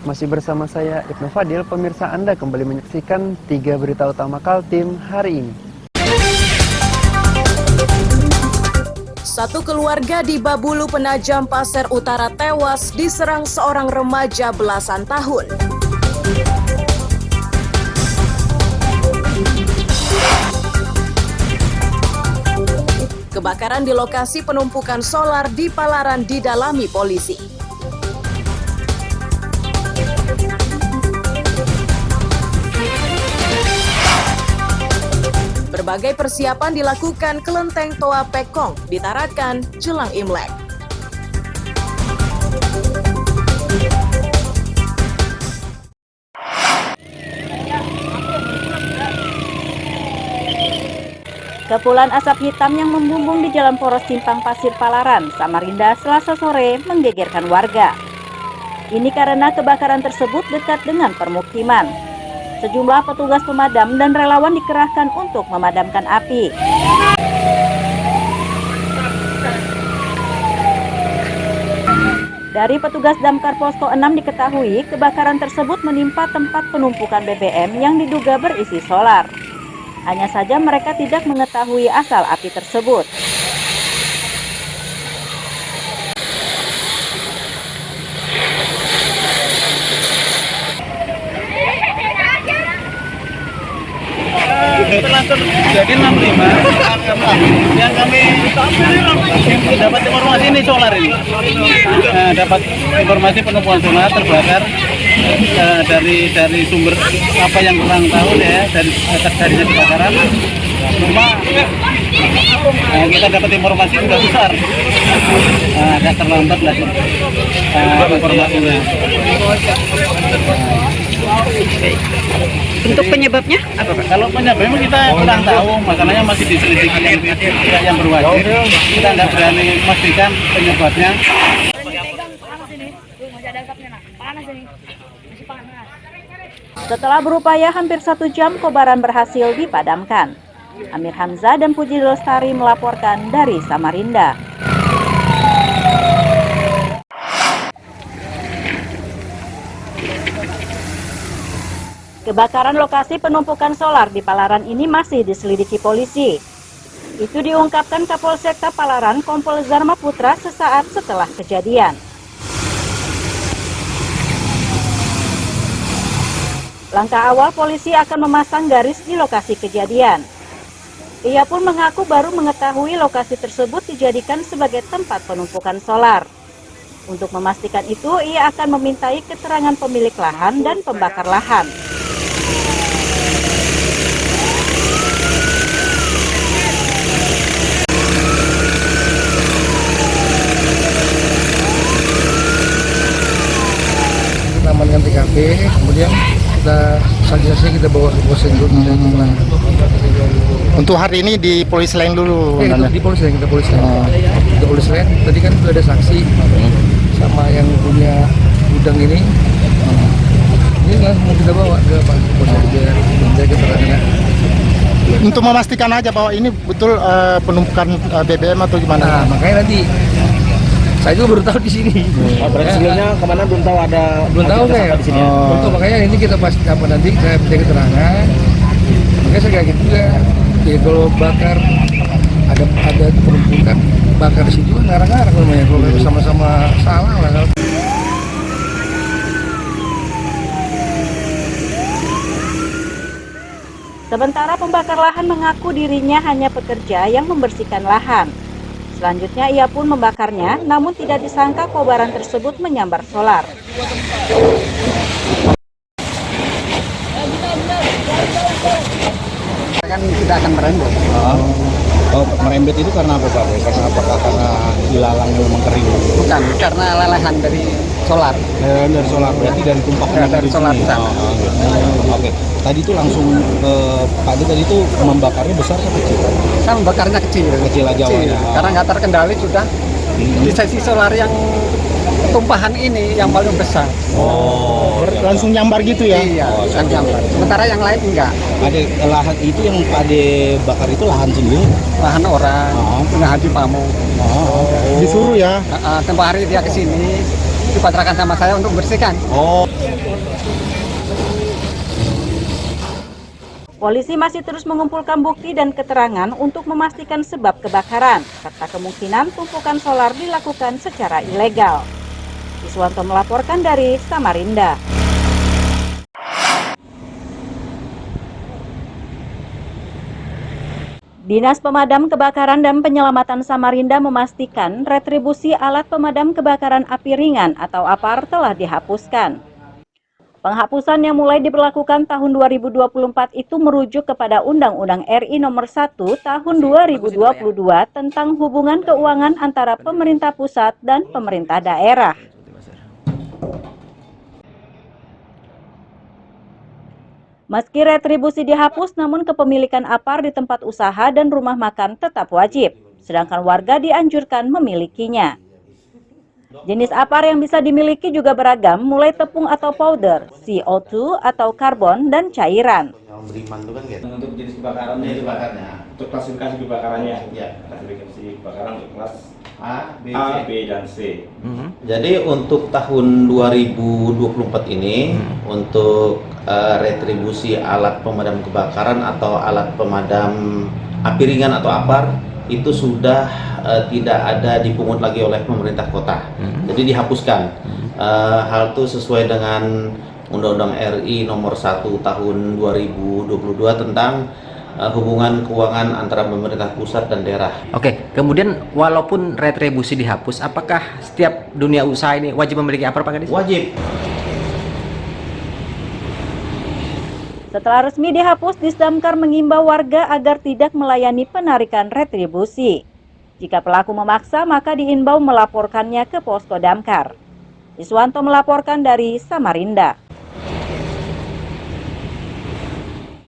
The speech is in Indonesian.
Masih bersama saya Ibnu Fadil, pemirsa Anda kembali menyaksikan 3 berita utama Kaltim hari ini. Satu keluarga di Babulu Penajam Pasir Utara tewas diserang seorang remaja belasan tahun. Kebakaran di lokasi penumpukan solar di Palaran didalami polisi. Berbagai persiapan dilakukan kelenteng Toa Pekong di Tarakan jelang Imlek. Kepulan asap hitam yang membumbung di Jalan Poros Simpang Pasir Palaran, Samarinda, Selasa sore menggegerkan warga. Ini karena kebakaran tersebut dekat dengan permukiman. Sejumlah petugas pemadam dan relawan dikerahkan untuk memadamkan api. Dari petugas Damkar Posko 6 diketahui kebakaran tersebut menimpa tempat penumpukan BBM yang diduga berisi solar. Hanya saja mereka tidak mengetahui asal api tersebut. Terlantar jadi 65 yang kami dapat informasi ini solar ini. Dapat informasi penumpukan solar terbakar dari sumber apa yang kurang tahu ya, dari terjadinya kebakaran. Cuma kita dapat informasi sudah besar, agak terlambat lagi informasinya. Untuk penyebabnya apa, Pak? Kalau penyebabnya kita kurang tahu, makanya masih diselidiki yang berwajib. Kita nggak berani memastikan penyebabnya. Setelah berupaya hampir 1 jam, kobaran berhasil dipadamkan. Amir Hamzah dan Puji Lestari melaporkan dari Samarinda. Kebakaran lokasi penumpukan solar di Palaran ini masih diselidiki polisi. Itu diungkapkan Kapolsekta Palaran Kompol Zarma Putra sesaat setelah kejadian. Langkah awal polisi akan memasang garis di lokasi kejadian. Ia pun mengaku baru mengetahui lokasi tersebut dijadikan sebagai tempat penumpukan solar. Untuk memastikan itu, ia akan memintai keterangan pemilik lahan dan pembakar lahan. Kita amankan TKP, kemudian kita bawa ke Polsek dulu. Untuk hari ini di polisi lain dulu. Di polisi lain, kita polisi lain. Kita polisi lain. Tadi kan sudah ada saksi sama yang punya gudang ini. Ini langsung kita bawa ke Pak Polsek biar keterangan. Untuk memastikan aja bahwa ini betul penumpukan BBM atau gimana? Nah, makanya nanti saya juga baru tahu di sini. Berarti sebelumnya kemana belum tahu ada saya. di sini. Untuk makanya ini kita pasti nanti saya minta keterangan. Makanya saya kaget juga. Ya kalau bakar ada penumpukan bakar di situ ngarang-ngarang namanya. Kalau sama-sama salah lah. Sementara pembakar lahan mengaku dirinya hanya pekerja yang membersihkan lahan. Selanjutnya ia pun membakarnya, namun tidak disangka kobaran tersebut menyambar solar. Kan kita akan merembet. Oh, merembet itu karena apa Pak? Karena ilalang memang kering? Bukan, karena lelehan dari solar. Dari solar, berarti dari tumpahan dari solar. Gitu. Oke. Tadi itu langsung Pak tadi itu membakarnya besar atau kecil? Kan membakarnya kecil. Kecil aja awalnya. Karena nggak terkendali sudah. Di sesi solar yang tumpahan ini yang paling besar. Oh, langsung nyambar gitu ya? Iya, langsung nyambar. Sementara yang lain enggak. Ada lahan itu yang Pak bakar itu lahan sendiri? Lahan orang, punya Haji Pamung. Disuruh ya? Tempoh hari dia ke sini, dikontrakan sama saya untuk bersihkan. Polisi masih terus mengumpulkan bukti dan keterangan untuk memastikan sebab kebakaran, serta kemungkinan tumpukan solar dilakukan secara ilegal. Iswanto melaporkan dari Samarinda. Dinas Pemadam Kebakaran dan Penyelamatan Samarinda memastikan retribusi alat pemadam kebakaran api ringan atau APAR telah dihapuskan. Penghapusan yang mulai diberlakukan tahun 2024 itu merujuk kepada Undang-Undang RI Nomor 1 Tahun 2022 tentang hubungan keuangan antara pemerintah pusat dan pemerintah daerah. Meski retribusi dihapus, namun kepemilikan APAR di tempat usaha dan rumah makan tetap wajib, sedangkan warga dianjurkan memilikinya. Jenis APAR yang bisa dimiliki juga beragam, mulai tepung atau powder, CO2 atau karbon, dan cairan. Untuk jenis kebakarannya, untuk klasifikasi kebakarannya, klasifikasi kebakaran untuk kelas A, B, dan C. Jadi untuk tahun 2024 ini untuk retribusi alat pemadam kebakaran atau alat pemadam api ringan atau APAR itu sudah tidak ada dipungut lagi oleh pemerintah kota. Jadi dihapuskan. Hal itu sesuai dengan Undang-Undang RI Nomor 1 Tahun 2022 tentang hubungan keuangan antara pemerintah pusat dan daerah. Oke, kemudian walaupun retribusi dihapus, apakah setiap dunia usaha ini wajib memiliki APAR, Pak Kadis? Wajib. Setelah resmi dihapus, Disdamkar mengimbau warga agar tidak melayani penarikan retribusi. Jika pelaku memaksa, maka diimbau melaporkannya ke Posko Damkar. Iswanto melaporkan dari Samarinda.